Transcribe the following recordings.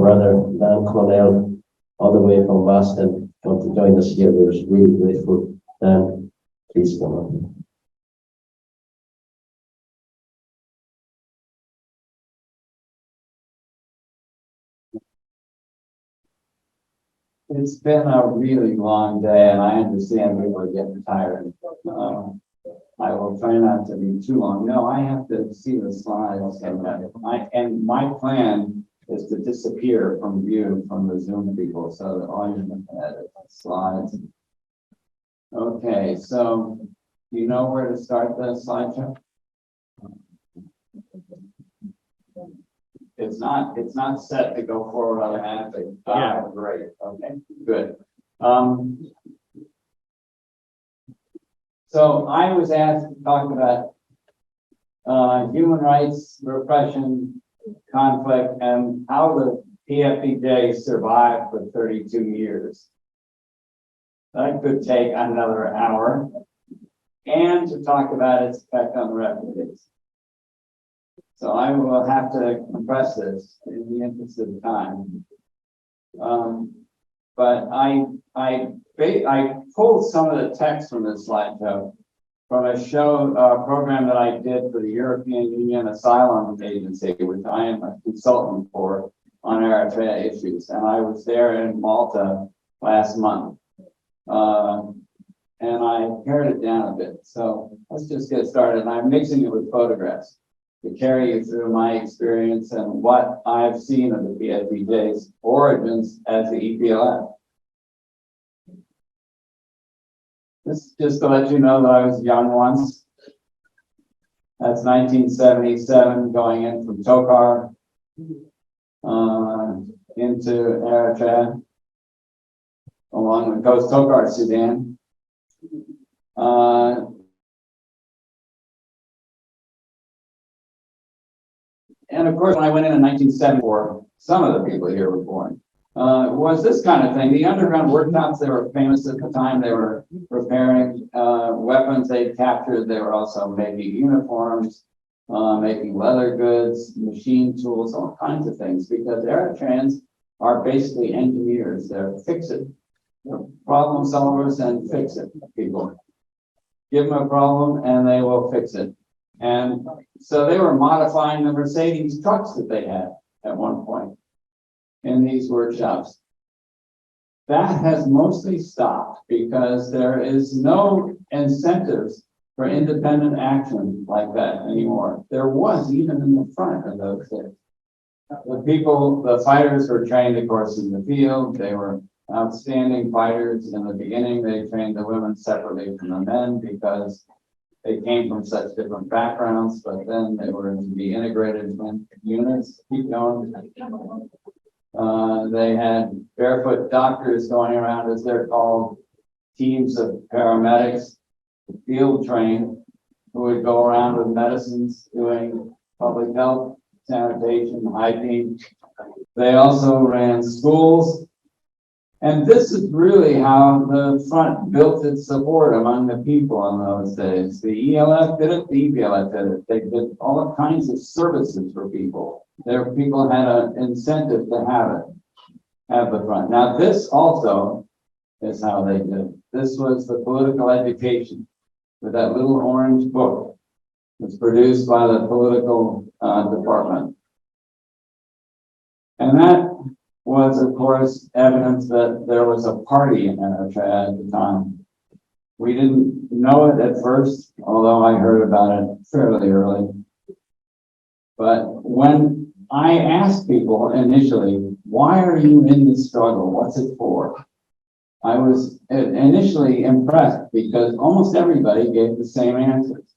brother, Don Connell, all the way from Boston, come to join us here. We're really grateful. Dan, please come on. It's been a really long day, and I understand people are getting tired. I will try not to be too long. No, I have to see the slides. And my plan is to disappear from view from the Zoom people, so that all you can edit slides. Okay, so do you know where to start the slideshow? It's not set to go forward automatically. Yeah, great. Okay, good. So I was asked to talk about human rights, repression, conflict, and how the PFDJ survived for 32 years. That could take another hour, and to talk about its effect on the refugees. So I will have to compress this in the interest of time. But I pulled some of the text from this slideshow from a program that I did for the European Union Asylum Agency, which I am a consultant for on Eritrea issues. And I was there in Malta last month. And I pared it down a bit. So let's just get started. And I'm mixing it with photographs to carry you through my experience and what I've seen of the PFDJ's origins as the EPLF. This just to let you know that I was young once. That's 1977, going in from Tokar into Eritrea along the coast, Tokar, Sudan. And of course, when I went in 1974, some of the people here were born. Was this kind of thing. The underground workshops, they were famous at the time. They were repairing weapons they'd captured. They were also making uniforms, making leather goods, machine tools, all kinds of things, because Eritreans are basically engineers. They're fix-it. They're problem solvers and fix-it people. Give them a problem and they will fix it. And so they were modifying the Mercedes trucks that they had at one point in these workshops. That has mostly stopped because there is no incentives for independent action like that anymore. There was even in the front of those days. The fighters were trained, of course, in the field. They were outstanding fighters. In the beginning, they trained the women separately from the men because they came from such different backgrounds, but then they were to be integrated in units. Keep going. They had barefoot doctors going around, as they're called, teams of paramedics, field trained, who would go around with medicines, doing public health, sanitation, hygiene. They also ran schools. And this is really how the front built its support among the people in those days. The ELF did it, the EPLF did it. They did all kinds of services for people. Their people had an incentive to have the front. Now this also is how they did it. This was the political education with that little orange book. It's produced by the political department. And that was, of course, evidence that there was a party in Eritrea at the time. We didn't know it at first, although I heard about it fairly early. But when I asked people initially, why are you in this struggle? What's it for? I was initially impressed because almost everybody gave the same answers.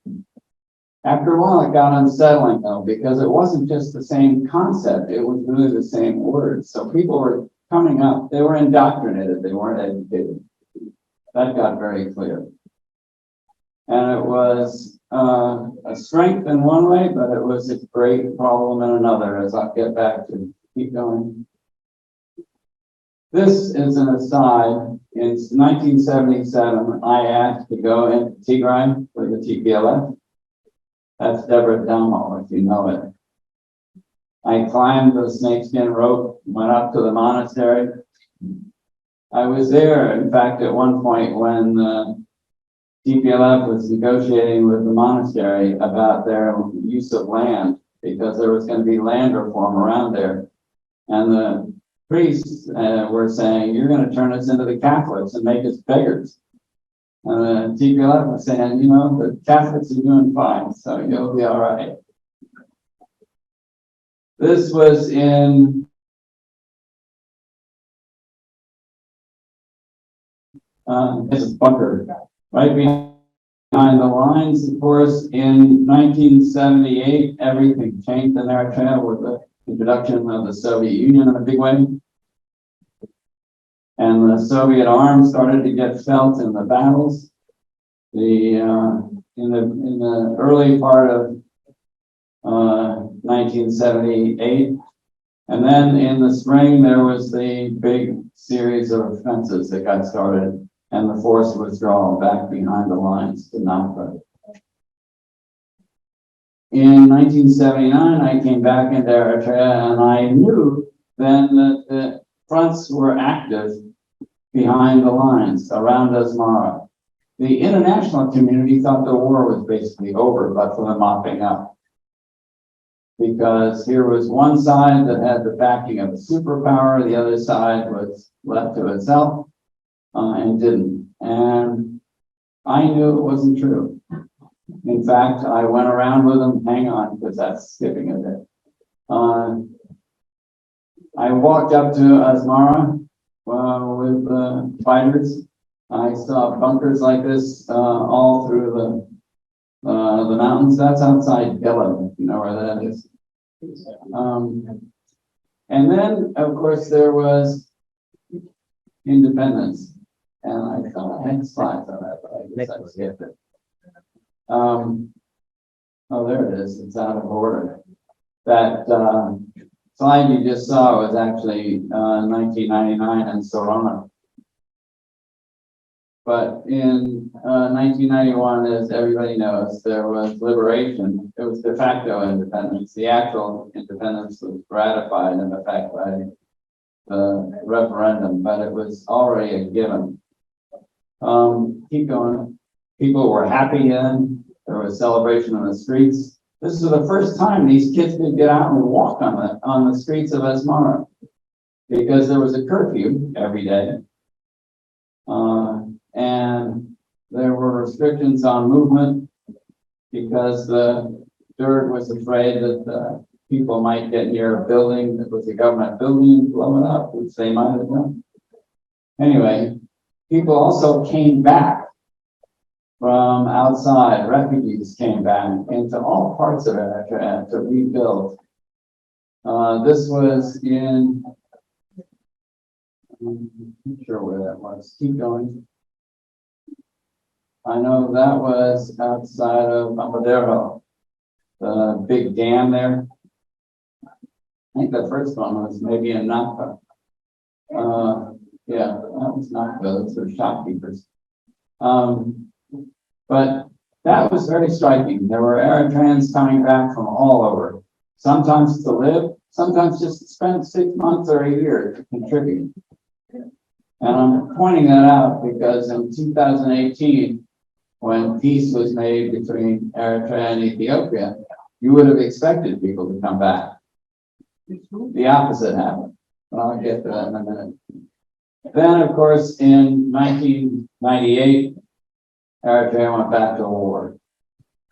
After a while, it got unsettling, though, because it wasn't just the same concept. It was really the same words. So people were coming up. They were indoctrinated. They weren't educated. That got very clear. And it was a strength in one way, but it was a great problem in another, as I'll get back to. Keep going. This is an aside. In 1977, I asked to go into Tigray with the TPLF. That's Deborah Damo, if you know it. I climbed the snakeskin rope went up to the monastery. I was there, in fact, at one point when TPLF was negotiating with the monastery about their use of land, because there was going to be land reform around there. And the priests were saying, you're going to turn us into the Catholics and make us beggars. And the TPLF was saying, you know, the Catholics are doing fine, so you'll be all right. This was in this bunker right behind the lines. Of course, in 1978, everything changed in Eritrea with the introduction of the Soviet Union in a big way. And the Soviet arms started to get felt in the battles. In the early part of 1978, and then in the spring there was the big series of offensives that got started, and the forced withdrawal back behind the lines to Nakba. In 1979, I came back into Eritrea, and I knew then that the fronts were active behind the lines around Asmara. The international community thought the war was basically over, but for the mopping up. Because here was one side that had the backing of a superpower, the other side was left to itself and didn't. And I knew it wasn't true. In fact, I went around with them, hang on, because that's skipping a bit. I walked up to Asmara with fighters. I saw bunkers like this all through the mountains. That's outside Gela, if you know where that is. And then, of course, there was independence. And I thought I had slides on that, but I guess I skipped it. Oh, there it is. It's out of order. That slide you just saw was actually 1999 in Sorona. But in 1991, as everybody knows, there was liberation. It was de facto independence. The actual independence was ratified in effect by the referendum, but it was already a given. Keep going. People were happy then. There was celebration on the streets. This is the first time these kids could get out and walk on the streets of Asmara, because there was a curfew every day. And there were restrictions on movement because the Derg was afraid that people might get near a building that was a government building and blow it up, which they might have done. Anyway, people also came back from outside. Refugees came back into all parts of Eritrea to rebuild. This was in, I'm not sure where that was. Keep going. I know that was outside of Amadero, the big dam there. I think the first one was maybe in Nakba. Yeah, that was Nakba. Those were shopkeepers. But that was very striking. There were Eritreans coming back from all over, sometimes to live, sometimes just to spend 6 months or a year to contribute. And I'm pointing that out because in 2018, when peace was made between Eritrea and Ethiopia, you would have expected people to come back. The opposite happened. I'll get to that in a minute. Then, of course, in 1998, Eritrea went back to war.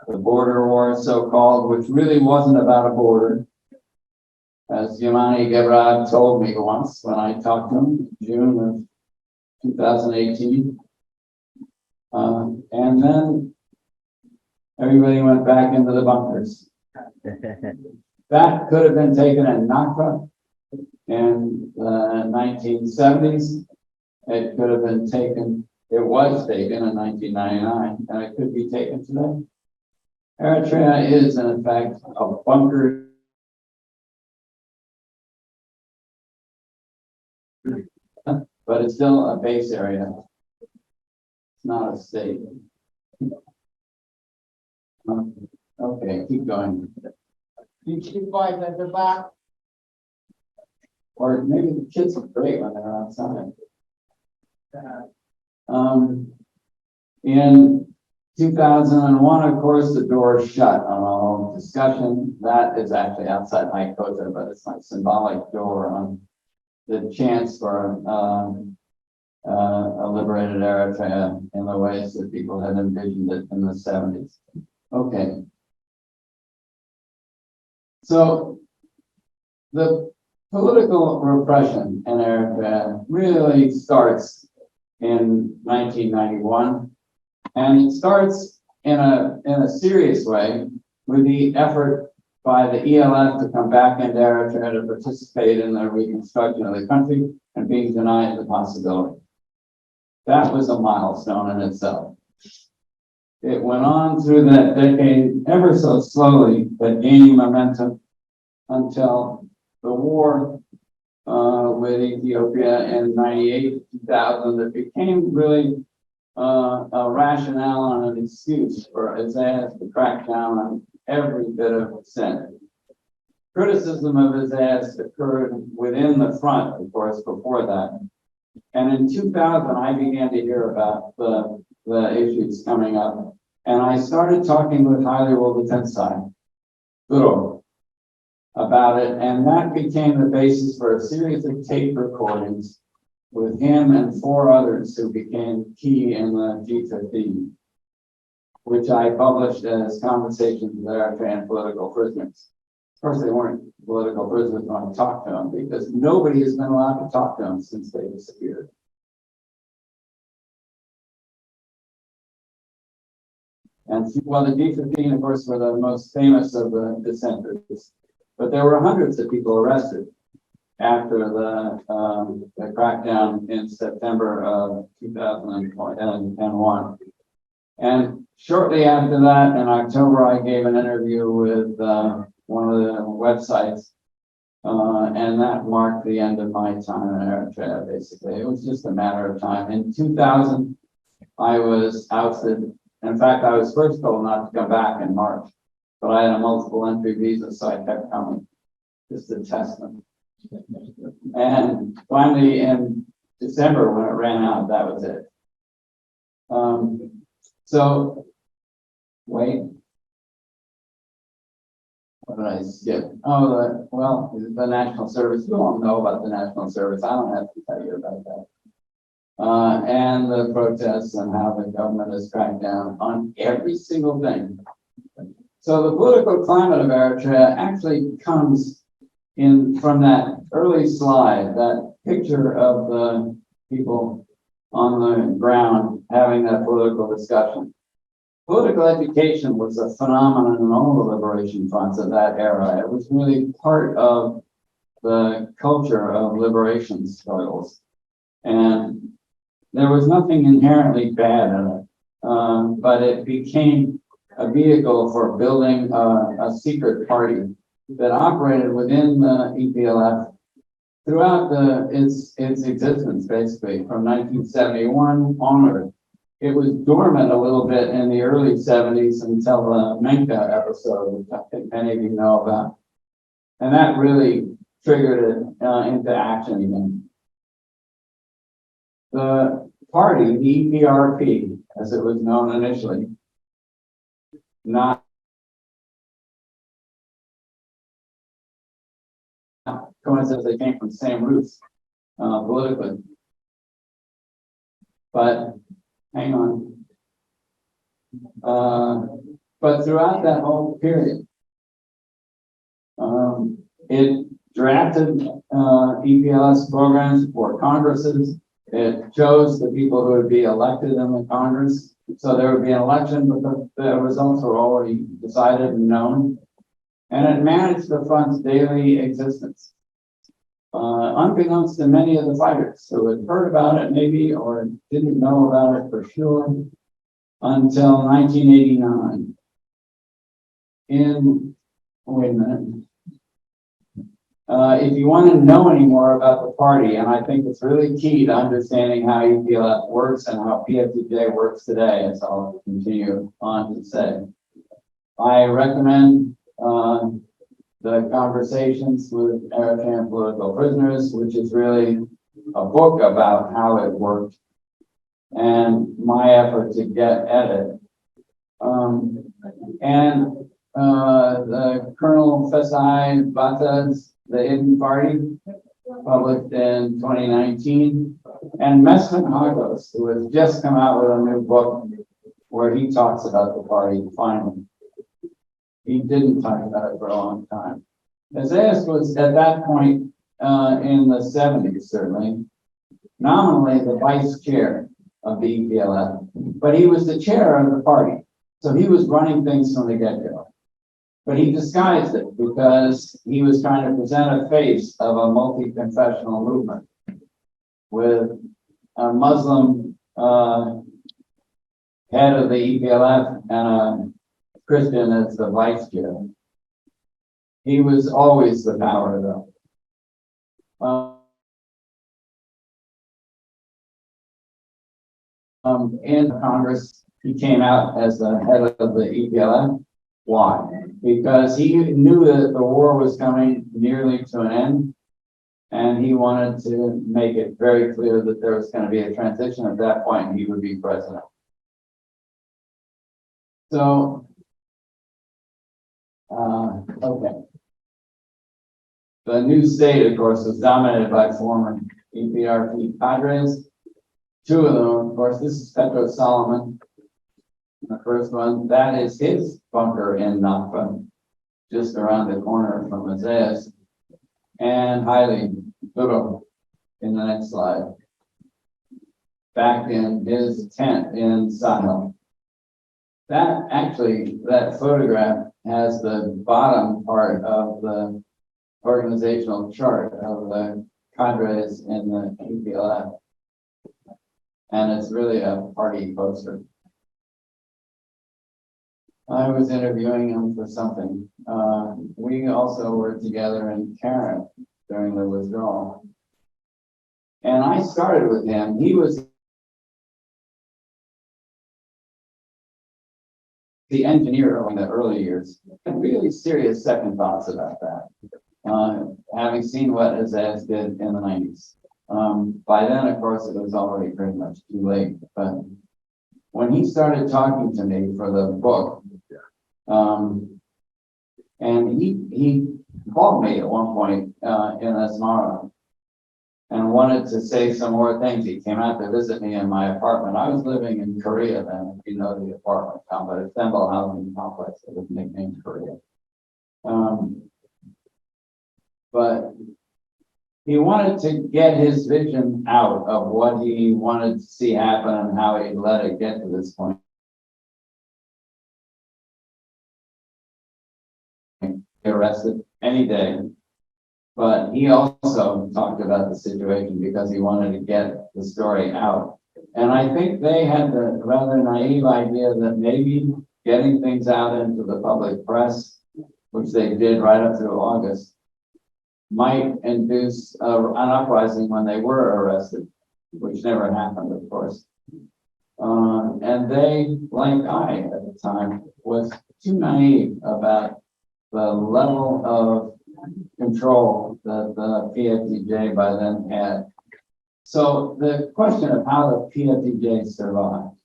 The border war, so-called, which really wasn't about a border. As Yamani Gebrad told me once when I talked to him in June of 2018. And then everybody went back into the bunkers. That could have been taken in Nakba in the 1970s. It could have been taken, it was taken in 1999, and it could be taken today. Eritrea is, in fact, a bunker. But it's still a base area. It's not a state. Okay, keep going. You keep going at the back. or maybe the kids are great when they're outside. In 2001, of course, the door shut on all discussion. That is actually outside my Kota, but it's like symbolic door on the chance for a liberated Eritrea in the ways that people had envisioned it in the 70s. Okay. So the political repression in Eritrea really starts in 1991, and it starts in a serious way with the effort by the ELF to come back into Eritrea to participate in the reconstruction of the country and being denied the possibility. That was a milestone in itself. It went on through that decade ever so slowly, but gaining momentum until the war with Ethiopia in 98, 2000, it became really a rationale and an excuse for Isaiah to crack down on every bit of sin. Criticism of Isaiah occurred within the front, of course, before that. And in 2000, I began to hear about the issues coming up. And I started talking with Haile Wolvetensai, Guru, about it. And that became the basis for a series of tape recordings with him and 4 others who became key in the G15, which I published as Conversations with Eritrean Political Prisoners. Of course, they weren't political prisoners when I talked to them, because nobody has been allowed to talk to them since they disappeared. And well, the G15, of course, were the most famous of the dissenters, but there were hundreds of people arrested after the crackdown in September of 2001. And shortly after that, in October, I gave an interview with one of the websites, and that marked the end of my time in Eritrea, basically. It was just a matter of time. In 2000, I was ousted. In fact, I was first told not to come back in March, but I had a multiple entry visa, so I kept coming just to test them. And finally, in December, when it ran out, that was it. So, wait. What did I skip? Oh, the National Service. You all know about the National Service. I don't have to tell you about that. And the protests and how the government has cracked down on every single thing. So the political climate of Eritrea actually comes in from that early slide, that picture of the people on the ground having that political discussion. Political education was a phenomenon in all the liberation fronts of that era. It was really part of the culture of liberation struggles. And there was nothing inherently bad in it, but it became a vehicle for building a secret party that operated within the EPLF throughout its existence, basically, from 1971 onward. It was dormant a little bit in the early 70s until the Menka episode, which I think many of you know about. And that really triggered it into action again. The party, the EPRP, as it was known initially, not coincidence, they came from the same roots politically. But hang on. But throughout that whole period, it drafted EPLS programs for Congresses. It chose the people who would be elected in the Congress. So there would be an election, but the results were already decided and known. And it managed the front's daily existence. Unbeknownst to many of the fighters who had heard about it maybe, or didn't know about it for sure, until 1989. Wait a minute. If you want to know any more about the party, and I think it's really key to understanding how EPLF works and how PFDJ works today, as I'll continue on to say, I recommend The Conversations with Eritrean Political Prisoners, which is really a book about how it worked, and my effort to get at it. The Colonel Fesai Bata's The Hidden Party, published in 2019, and Mesman Hagos, who has just come out with a new book where he talks about the party finally. He didn't talk about it for a long time. Isaias was at that point in the 70s, certainly, nominally the vice chair of the EPLF, but he was the chair of the party. So he was running things from the get-go. But he disguised it because he was trying to present a face of a multi-confessional movement with a Muslim head of the EPLF and a Christian as the vice chair. He was always the power, though. In Congress, he came out as the head of the EPLF. Why? Because he knew that the war was coming nearly to an end, and he wanted to make it very clear that there was going to be a transition at that point, and he would be president. So, okay. The new state, of course, was dominated by former EPRP cadres. Two of them, of course, this is Petro Solomon. The first one, that is his bunker in Nakba, just around the corner from Isaias. And Haile Duro in the next slide. Back in his tent in Sahel. That photograph has the bottom part of the organizational chart of the cadres in the EPLF. And it's really a party poster. I was interviewing him for something. We also were together in Karen during the withdrawal. And I started with him. He was the engineer in the early years. And really serious second thoughts about that. Having seen what Isaias did in the 90s. By then, of course, it was already pretty much too late. But when he started talking to me for the book, and he called me at one point in Asmara and wanted to say some more things. He came out to visit me in my apartment. I was living in Korea then, if you know the apartment complex, Thembel Housing Complex, it was nicknamed Korea. But he wanted to get his vision out of what he wanted to see happen and how he let it get to this point. Arrested any day, but he also talked about the situation because he wanted to get the story out. And I think they had the rather naive idea that maybe getting things out into the public press, which they did right up through August, might induce an uprising when they were arrested, which never happened, of course. And they, like I at the time, was too naive about the level of control that the PFDJ by then had. So the question of how the PFDJ survived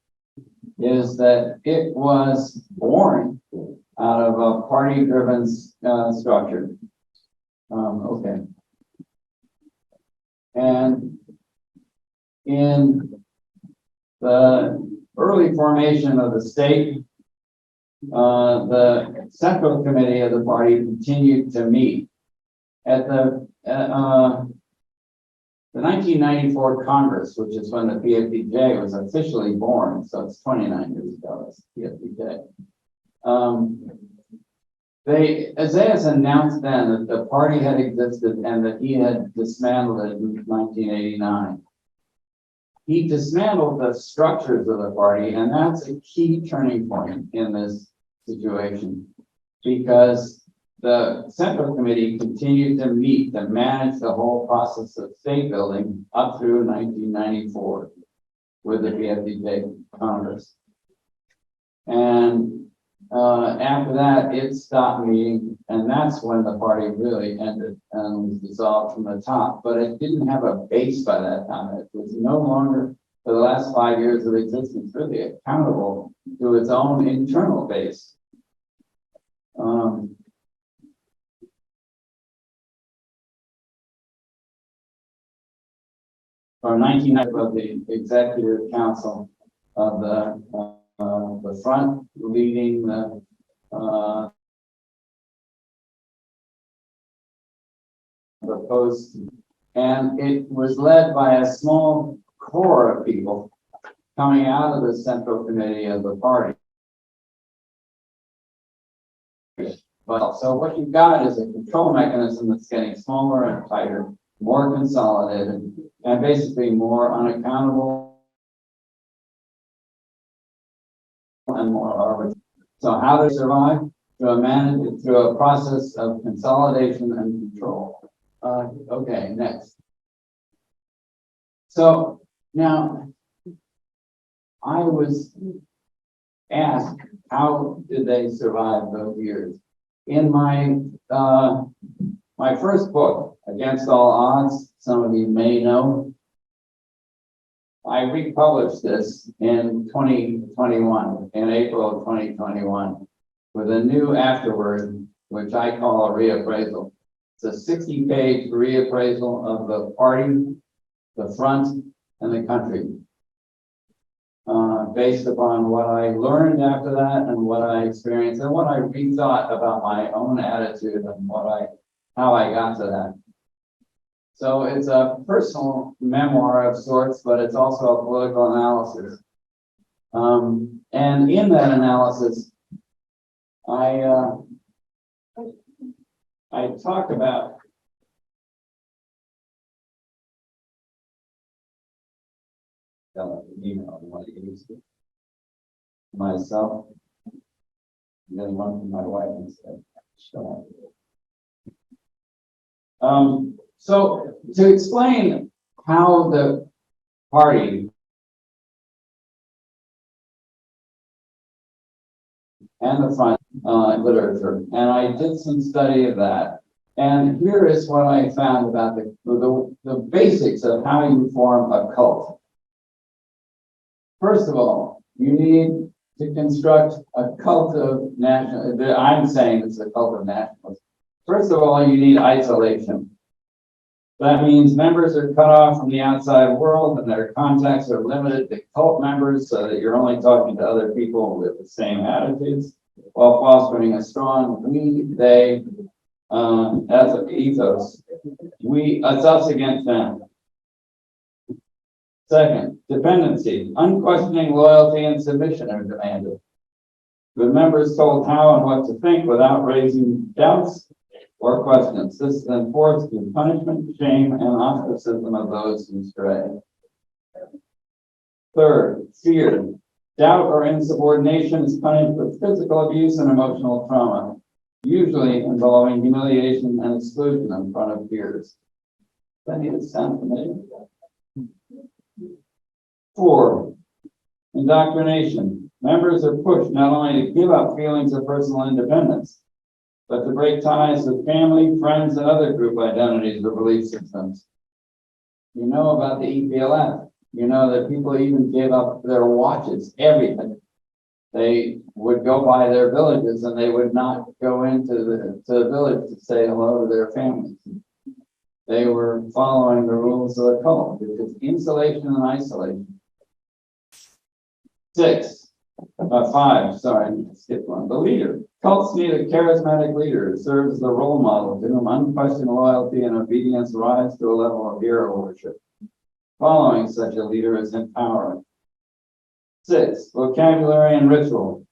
is that it was born out of a party-driven structure. Okay. And in the early formation of the state, the Central Committee of the party continued to meet. At the 1994 Congress, which is when the PFDJ was officially born, so it's 29 years ago, it's PFDJ. Isaias announced then that the party had existed and that he had dismantled it in 1989. He dismantled the structures of the party, and that's a key turning point in this situation, because the Central Committee continued to meet to manage the whole process of state building up through 1994 with the PFDJ Congress. And after that, it stopped meeting, and that's when the party really ended and was dissolved from the top. But it didn't have a base by that time. It was no longer, for the last 5 years of existence, really accountable to its own internal base. From 1990, of the executive council of the front leading the post, and it was led by a small core of people coming out of the central committee of the party. Well, so what you've got is a control mechanism that's getting smaller and tighter, more consolidated, and basically more unaccountable and more arbitrary. So how they survive? Through a process of consolidation and control. Okay, next. So now I was asked, how did they survive those years? In my my first book, Against All Odds, some of you may know, I republished this in 2021, in April of 2021, with a new afterword, which I call a reappraisal. It's a 60-page reappraisal of the party, the front, and the country, based upon what I learned after that and what I experienced and what I rethought about my own attitude and how I got to that. So it's a personal memoir of sorts, but it's also a political analysis. And in that analysis, I talk about myself. I'm getting one from my wife instead. So to explain how the party and the front literature, and I did some study of that. And here is what I found about the basics of how you form a cult. First of all, you need to construct a cult of national. I'm saying it's a cult of nationalism. First of all, you need isolation. That means members are cut off from the outside world and their contacts are limited to cult members so that you're only talking to other people with the same attitudes while fostering a strong we, they, as an ethos. It's us against them. Second, dependency. Unquestioning loyalty and submission are demanded, with members told how and what to think without raising doubts or questions. This is enforced through punishment, shame, and ostracism of those who stray. Third, fear. Doubt or insubordination is punished with physical abuse and emotional trauma, usually involving humiliation and exclusion in front of peers. That need to sound familiar. 4, indoctrination. Members are pushed not only to give up feelings of personal independence, but to break ties with family, friends, and other group identities or belief systems. You know about the EPLF. You know that people even gave up their watches, everything. They would go by their villages and they would not go into the village to say hello to their families. They were following the rules of the cult, which is insulation and isolation. 5, sorry, I skipped one. The leader. Cults need a charismatic leader who serves as the role model to whom unquestioned loyalty and obedience rise to a level of hero worship. Following such a leader is empowering. 6, vocabulary and ritual.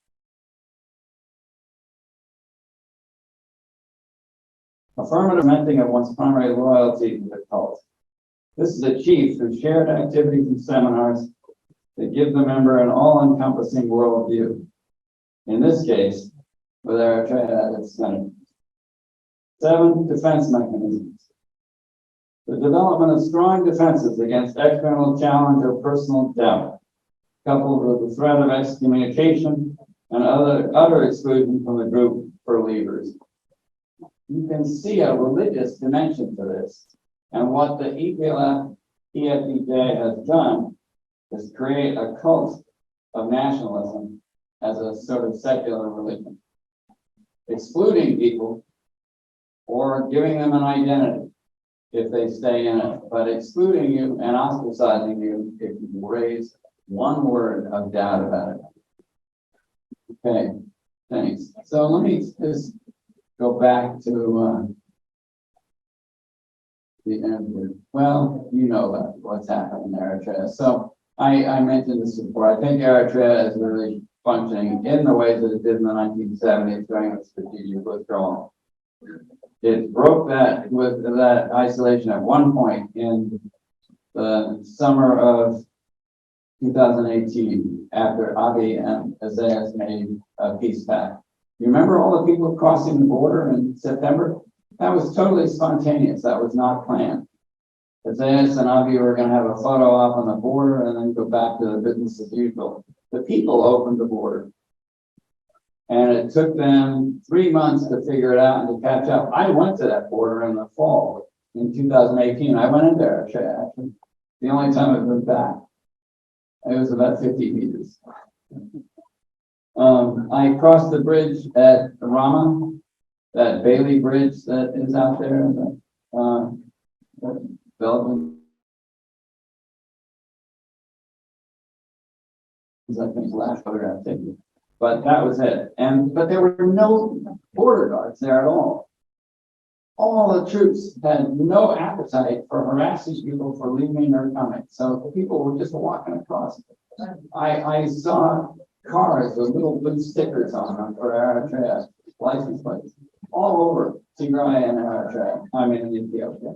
Affirmative cementing of one's primary loyalty to the cult. This is achieved through shared activities and seminars that give the member an all-encompassing worldview. In this case, with Eritrea at its center. 7, defense mechanisms. The development of strong defenses against external challenge or personal doubt, coupled with the threat of excommunication and other exclusion from the group for leavers. You can see a religious dimension to this. And what the EFDJ has done is create a cult of nationalism as a sort of secular religion, excluding people or giving them an identity if they stay in it, but excluding you and ostracizing you if you raise one word of doubt about it. Okay, thanks. So let me just go back to the end here. Well, you know about what's happening in Eritrea. So I mentioned this before. I think Eritrea is really functioning in the ways that it did in the 1970s during the strategic withdrawal. It broke that with that isolation at one point in the summer of 2018 after Abiy and Isaias made a peace pact. You remember all the people crossing the border in September? That was totally spontaneous. That was not planned. Isaias and Abiy were going to have a photo op on the border and then go back to the business as usual. The people opened the border. And it took them 3 months to figure it out and to catch up. I went to that border in the fall in 2018. I went in there, actually. The only time I've been back. It was about 50 meters. I crossed the bridge at Rama, that Bailey Bridge that is out there. Belgium. I think last photograph taken. But that was it. But there were no border guards there at all. All the troops had no appetite for harassing people for leaving or coming. So people were just walking across. I saw cars with little blue stickers on them for Eritrea license plates all over Tigray and Eritrea. I mean, in Ethiopia,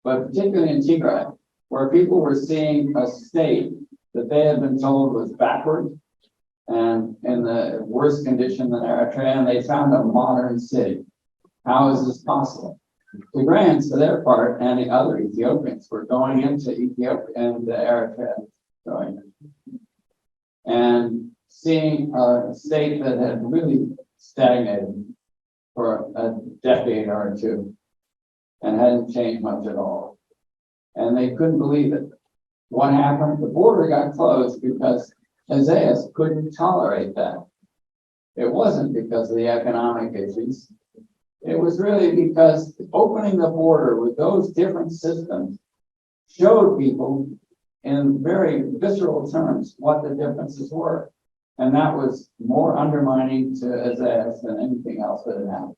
but particularly in Tigray, where people were seeing a state that they had been told was backward and in the worst condition than Eritrea, and they found a modern city. How is this possible? Tigrayans, for their part, and the other Ethiopians were going into Ethiopia and Eritrea, and seeing a state that had really stagnated for a decade or two and hadn't changed much at all. And they couldn't believe it. What happened? The border got closed because Isaias couldn't tolerate that. It wasn't because of the economic issues. It was really because opening the border with those different systems showed people in very visceral terms what the differences were. And that was more undermining to Isaias than anything else that had happened.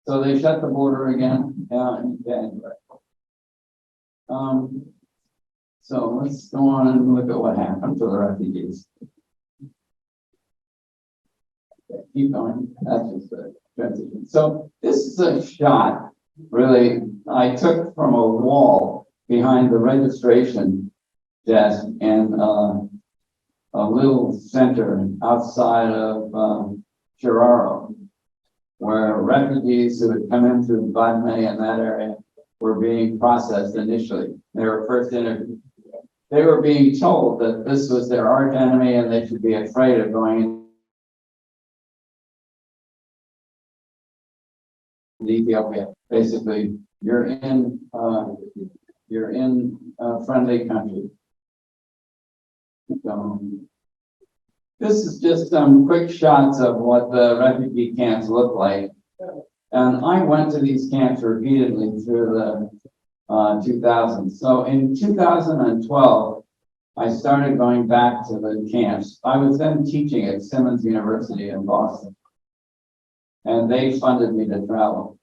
So they shut the border again in January. So let's go on and look at what happened to the refugees. Okay, keep going. That's just a transition. So this is a shot, really, I took from a wall behind the registration desk in a little center outside of Chiraro, where refugees who had come in through Badme and that area were being processed initially. They were first interviewed. They were being told that this was their arch enemy and they should be afraid of going into Ethiopia. Basically, you're in a friendly country. This is just some quick shots of what the refugee camps look like. And I went to these camps repeatedly through the 2000s. So in 2012, I started going back to the camps. I was then teaching at Simmons University in Boston, and they funded me to travel.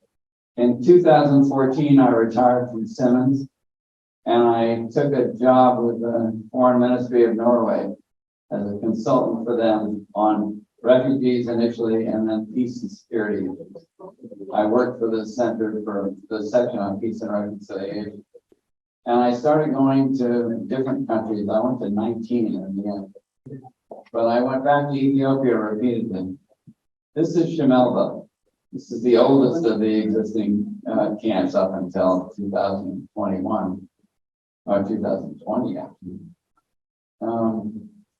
In 2014, I retired from Simmons, and I took a job with the Foreign Ministry of Norway as a consultant for them on refugees initially, and then peace and security. I worked for the Center for the section on peace and reconciliation. And I started going to different countries. I went to 19 in the end. But I went back to Ethiopia repeatedly. This is Shemelba. This is the oldest of the existing camps up until 2021, or 2020 actually.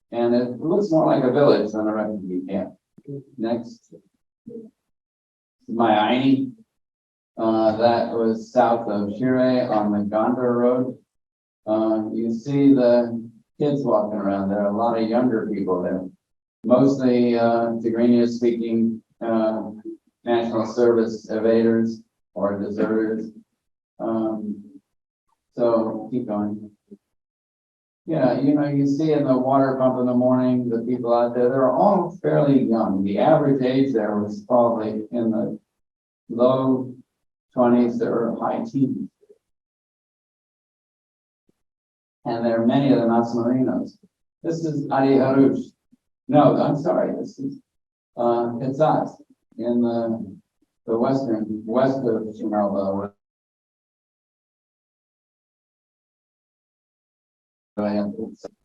And it looks more like a village than a refugee camp. Next. Mayani. That was south of Shire on the Gondar Road. You see the kids walking around. There are a lot of younger people there. Mostly Tigrinya speaking national service evaders or deserters. So keep going. Yeah, you know, you see in the water pump in the morning, the people out there, they're all fairly young. The average age there was probably in the low 20s or high teens. And there are many of them Asmarinos. This is Adi Harush. No, I'm sorry, this is Hitzat in the west of Shimalba.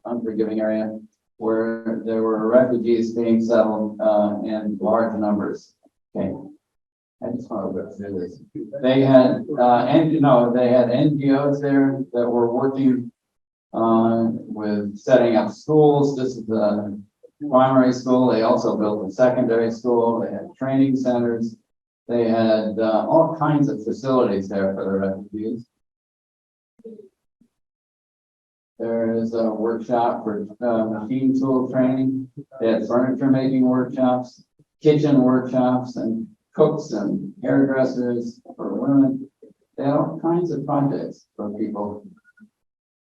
Unforgiving area where there were refugees being settled in large numbers. Okay, I just want to go through this. They had they had NGOs there that were working with setting up schools. This is the primary school. They also built a secondary school. They had training centers. They had all kinds of facilities there for the refugees. There is a workshop for machine tool training. They had furniture making workshops, kitchen workshops, and cooks and hairdressers for women. They had all kinds of projects for people.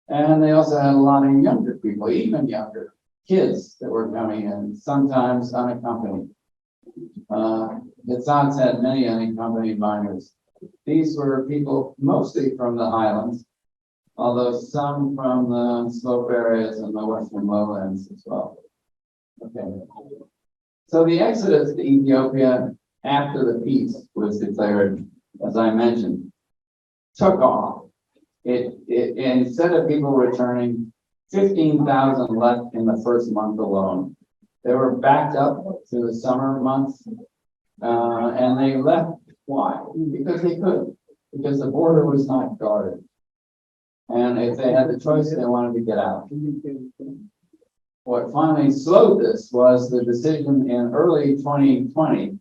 And they also had a lot of younger people, even younger kids that were coming in, sometimes unaccompanied. The Tzats had many unaccompanied minors. These were people mostly from the highlands, although some from the slope areas and the western lowlands as well. Okay. So the exodus to Ethiopia after the peace was declared, as I mentioned, took off. Instead of people returning, 15,000 left in the first month alone. They were backed up to the summer months, and they left. Why? Because they could, because the border was not guarded. And if they had the choice, they wanted to get out. What finally slowed this was the decision in early 2020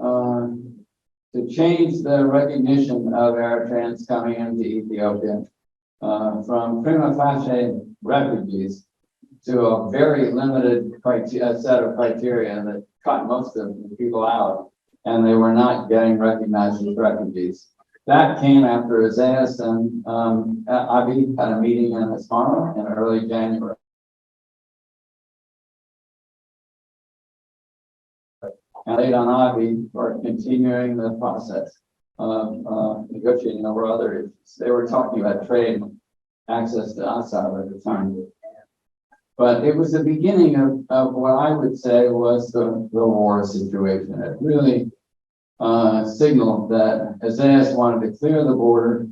to change the recognition of Eritreans coming into Ethiopia from prima facie refugees to a very limited set of criteria that cut most of the people out, and they were not getting recognized as refugees. That came after Isaias and Abiy had a meeting in Asmara in early January. And laid on Abiy for continuing the process of negotiating over other issues. They were talking about trade and access to Assad at the time. But it was the beginning of what I would say was the war situation. It really signaled that Isaias wanted to clear the border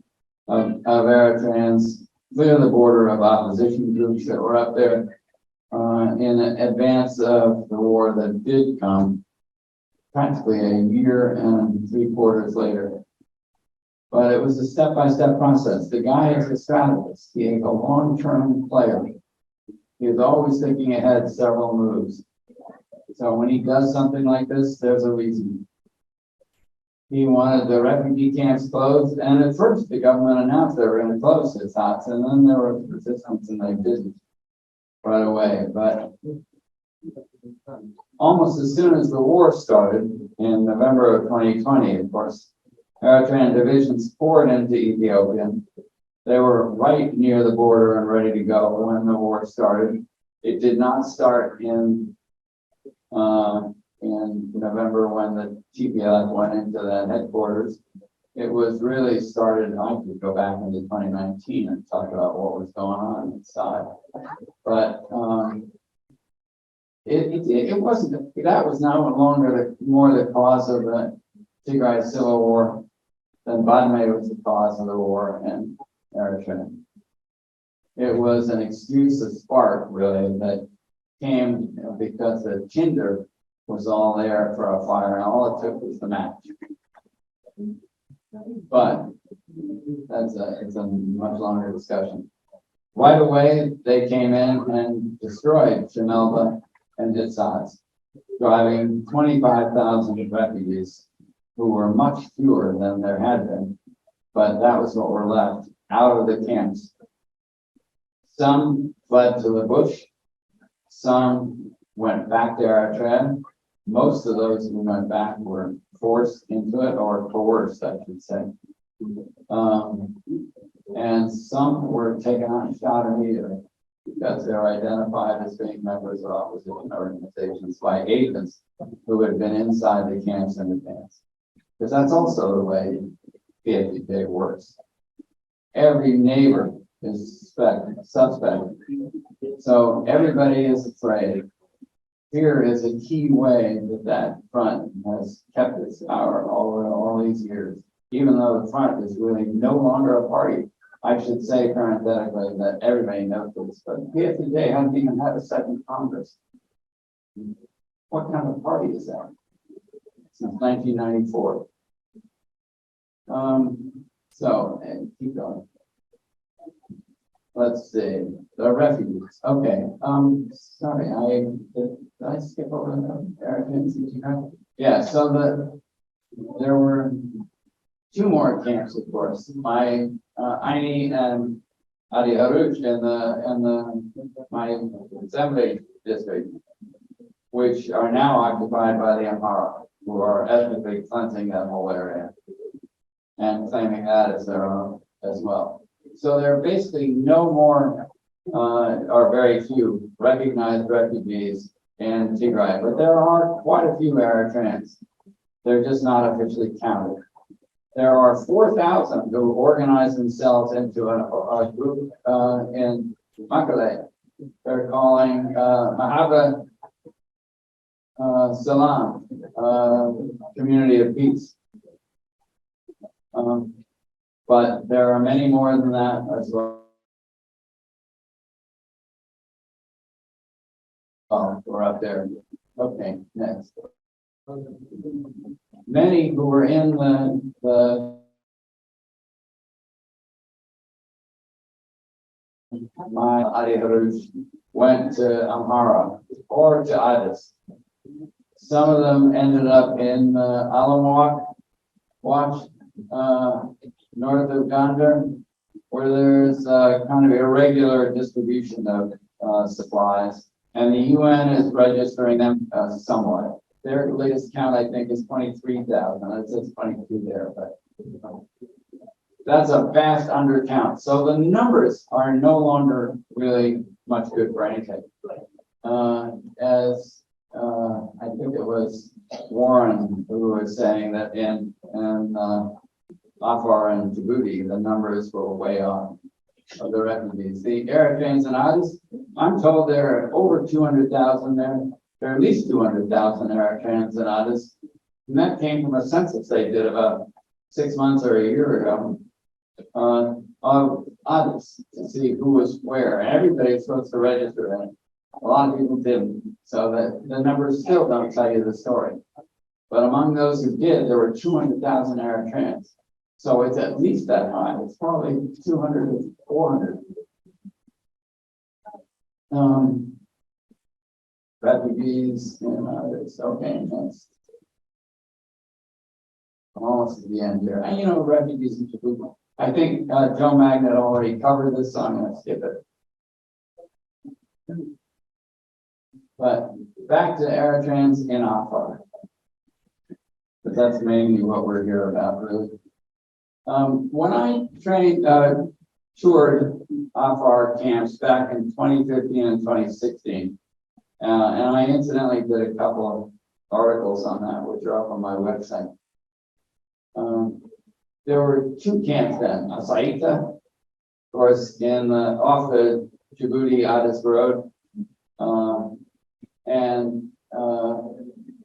of Eritreans, clear the border of opposition groups that were up there in advance of the war that did come practically a year and 3/4 later. But it was a step-by-step process. The guy is a strategist. He is a long-term player. He is always thinking ahead several moves. So when he does something like this, there's a reason. He wanted the refugee camps closed, and at first the government announced they were going to close his hots, and then there was resistance and they didn't right away. But almost as soon as the war started in November of 2020, of course, Eritrean divisions poured into Ethiopia. They were right near the border and ready to go when the war started. It did not start in November when the TPLF went into the headquarters. It was really started, I could go back into 2019 and talk about what was going on inside. But it wasn't, that was no longer more the cause of the Tigray Civil War than Badme was the cause of the war in Eritrea. It was an excuse, a spark really, that came because the tinder was all there for a fire, and all it took was the match. But it's a much longer discussion. Right away, they came in and destroyed Shemelba and its sides. driving 25,000 refugees who were much fewer than there had been, but that was what were left out of the camps. Some fled to the bush, some went back to Eritrea. Most of those who went back were forced into it, or coerced, I should say. And some were taken out and shot immediately because they were identified as being members of opposition organizations by agents who had been inside the camps in advance. Because that's also the way PFDK works. Every neighbor is suspect. So everybody is afraid. Fear is a key way that front has kept its power all these years, even though the front is really no longer a party. I should say parenthetically that everybody knows this, but PFDK hasn't even had a second Congress. What kind of party is that? Since 1994. Keep going. Let's see, the refugees. Okay, sorry, did I skip over the Eritreans? Yeah, so there were two more camps, of course. My Aini and Adi Haruch in my assembly district, which are now occupied by the Amhara, who are ethnically cleansing that whole area and claiming that as their own as well. So there are basically no more, or very few, recognized refugees in Tigray, but there are quite a few Eritreans. They're just not officially counted. There are 4,000 who organize themselves into a group in Makale. They're calling Mahaba Salam, Community of Peace. But there are many more than that as well. We're up there. Okay, next. Many who were in the my Adi Haruch went to Amhara or to Addis. Some of them ended up in Alamwak Watch, north of Gondar, where there's kind of irregular distribution of supplies, and the UN is registering them somewhat. Their latest count, I think, is 23,000. It says 22 there, but that's a vast undercount. So the numbers are no longer really much good for anything. I think it was Warren who was saying that in Afar and Djibouti, the numbers were way off of the refugees. The Eritreans and Addis, I'm told there are over 200,000 there. There are at least 200,000 Eritreans and Addis. And that came from a census they did about 6 months or a year ago of Addis to see who was where. And everybody was supposed to register in it. A lot of people didn't. So that the numbers still don't tell you the story. But among those who did, there were 200,000 Eritreans. So it's at least that high. It's probably 200 to 400. Refugees and others. Okay, next. Almost at the end here. And refugees in Djibouti. I think Joe Magnet already covered this, so I'm going to skip it. But back to Eritreans in Afar. But that's mainly what we're here about, really. When I toured Afar camps back in 2015 and 2016, and I incidentally did a couple of articles on that, which are up on my website. There were two camps then, Asaita, of course, off the Djibouti-Addis road, and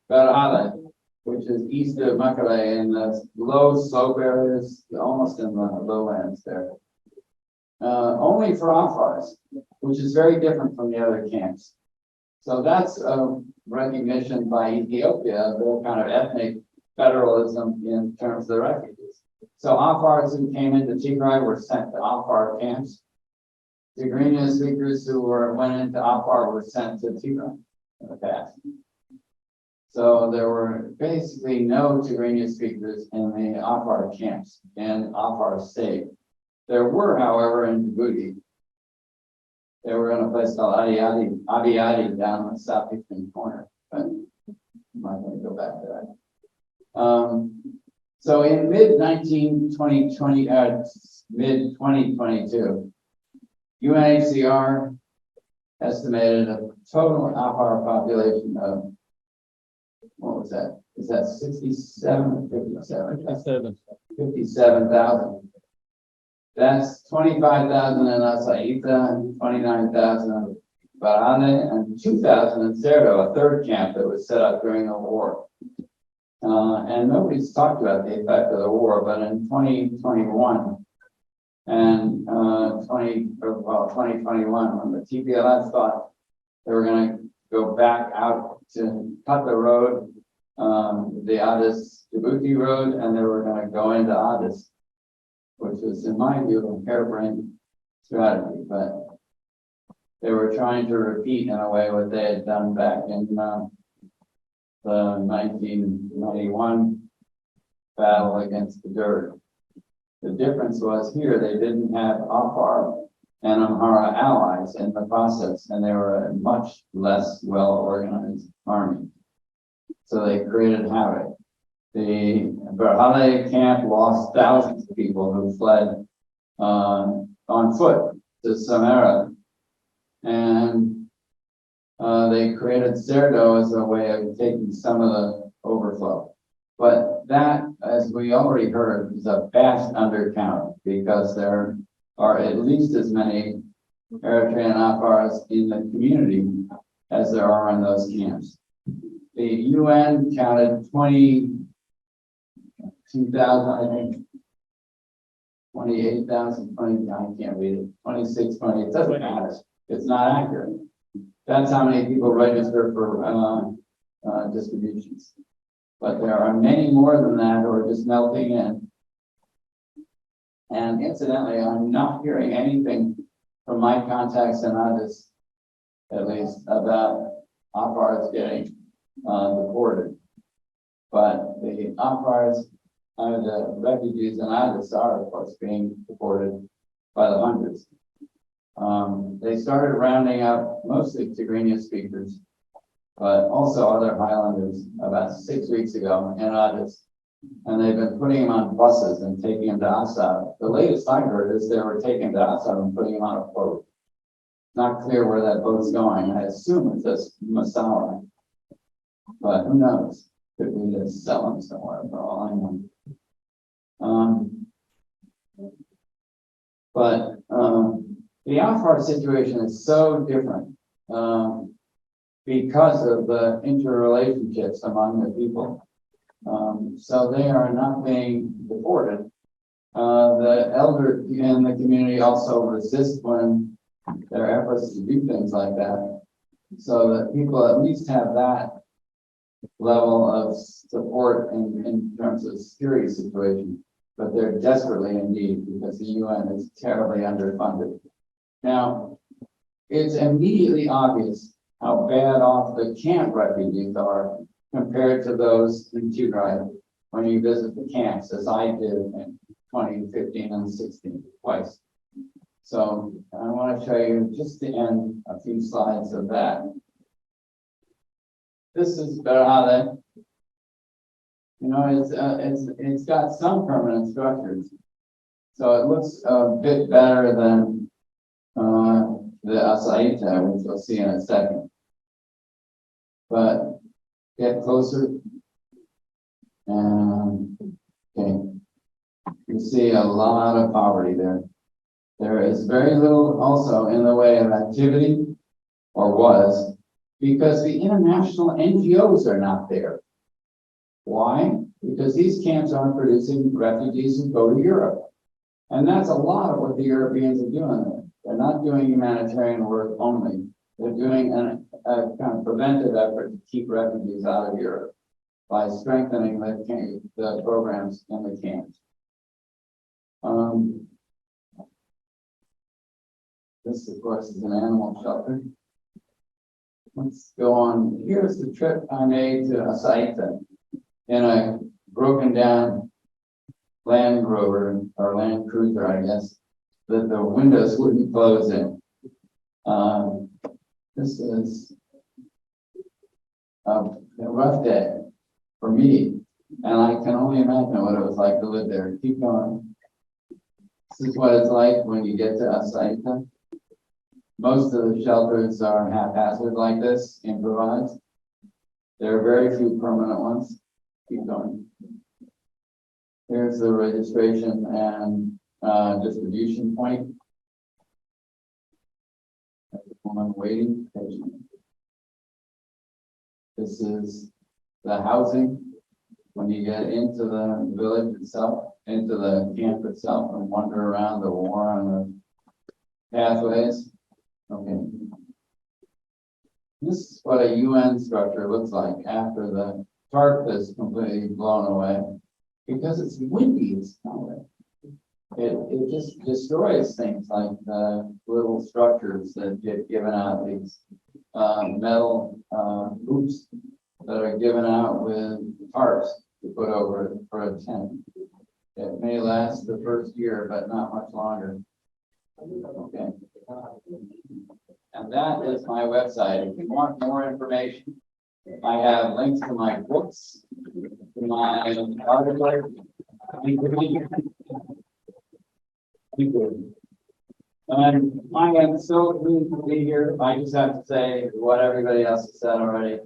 Berhale, which is east of Makale in the low slope areas, almost in the lowlands there. Only for Afars, which is very different from the other camps. So that's a recognition by Ethiopia of their kind of ethnic federalism in terms of the refugees. So Afars who came into Tigray were sent to Afar camps. Tigrinya speakers who went into Afar were sent to Tigray in the past. So there were basically no Tigrinya speakers in the Afar camps in Afar state. There were, however, in Djibouti. They were in a place called Abiyadi down in the southeastern corner, but I'm not going to go back to that. So in mid-2022, UNHCR estimated a total Afar population of, what was that? Is that 67 or 57? 57,000. That's 25,000 in Asaita, and 29,000 in Barane, and 2,000 in Cerdo, a third camp that was set up during the war. And nobody's talked about the effect of the war, but in 2021 and 2021, when the TPLF thought they were going to go back out to cut the road, the Addis Djibouti road, and they were going to go into Addis, which was, in my view, a harebrained strategy, but they were trying to repeat in a way what they had done back in the 1991 battle against the Derg. The difference was here they didn't have Afar and Amhara allies in the process, and they were a much less well-organized army. So they created havoc. The Berhale camp lost thousands of people who fled on foot to Samara, and they created Cerdo as a way of taking some of the overflow. But that, as we already heard, is a vast undercount because there are at least as many Eritrean Afars in the community as there are in those camps. The UN counted 22,000, I think, 28,000, I can't read it, 26, 20, it doesn't matter. It's not accurate. That's how many people register for distributions. But there are many more than that who are just melting in. And incidentally, I'm not hearing anything from my contacts in Addis, at least, about Afars getting deported. But the Afars, the refugees in Addis are, of course, being deported by the hundreds. They started rounding up mostly Tigrinya speakers, but also other Highlanders about 6 weeks ago in Addis. And they've been putting them on buses and taking them to Assad. The latest I heard is they were taking them to Assad and putting them on a boat. Not clear where that boat's going. I assume it's just Massawa, but who knows? Could be to sell them somewhere for all I know. The Afar situation is so different because of the interrelationships among the people. So they are not being deported. The elder in the community also resist when there are efforts to do things like that. So that people at least have that level of support in terms of security situation. But they're desperately in need because the UN is terribly underfunded. Now, it's immediately obvious how bad off the camp refugees are compared to those in Tigray when you visit the camps, as I did in 2015 and 16 twice. So I want to show you just to end a few slides of that. This is Berhale. You know, it's got some permanent structures, so it looks a bit better than the Asaita, which we'll see in a second. But get closer, and okay, you see a lot of poverty there. There is very little also in the way of activity, or was, because the international NGOs are not there. Why? Because these camps aren't producing refugees who go to Europe. And that's a lot of what the Europeans are doing there. They're not doing humanitarian work only. They're doing a kind of preventive effort to keep refugees out of Europe by strengthening the programs in the camps. This, of course, is an animal shelter. let's go on. Here's the trip I made to a site that in a broken down Land Rover or Land Cruiser, I guess, that the windows wouldn't close in. This is a rough day for me, and I can only imagine what it was like to live there. Keep going. This is what it's like when you get to a site. Most of the shelters are haphazard like this, improvised. There are very few permanent ones. Keep going. Here's the registration and distribution point. Woman waiting. This is the housing when you get into the village itself, into the camp itself, and wander around the war and the pathways. Okay. This is what a UN structure looks like after the tarp is completely blown away. Because it's windy, it's not it just destroys things like the little structures that get given out, these metal hoops that are given out with tarps to put over it for a tent. It may last the first year, but not much longer. Okay. And that is my website. If you want more information, I have links to my books, to my articles. And I am so pleased to be here. I just have to say what everybody else has said already.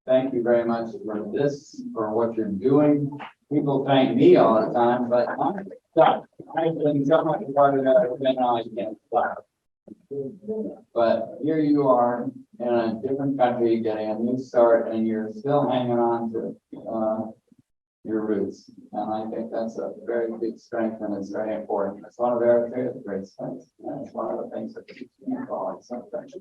Thank you very much for this, for what you're doing. People thank me all the time, but I'm stuck. I've been so much part of that, and I can't stop. But here you are in a different country, getting a new start, and you're still hanging on to your roots. And I think that's a very big strength, and it's very important. It's one of Eritrea's great strengths. And it's one of the things that keeps me going sometimes.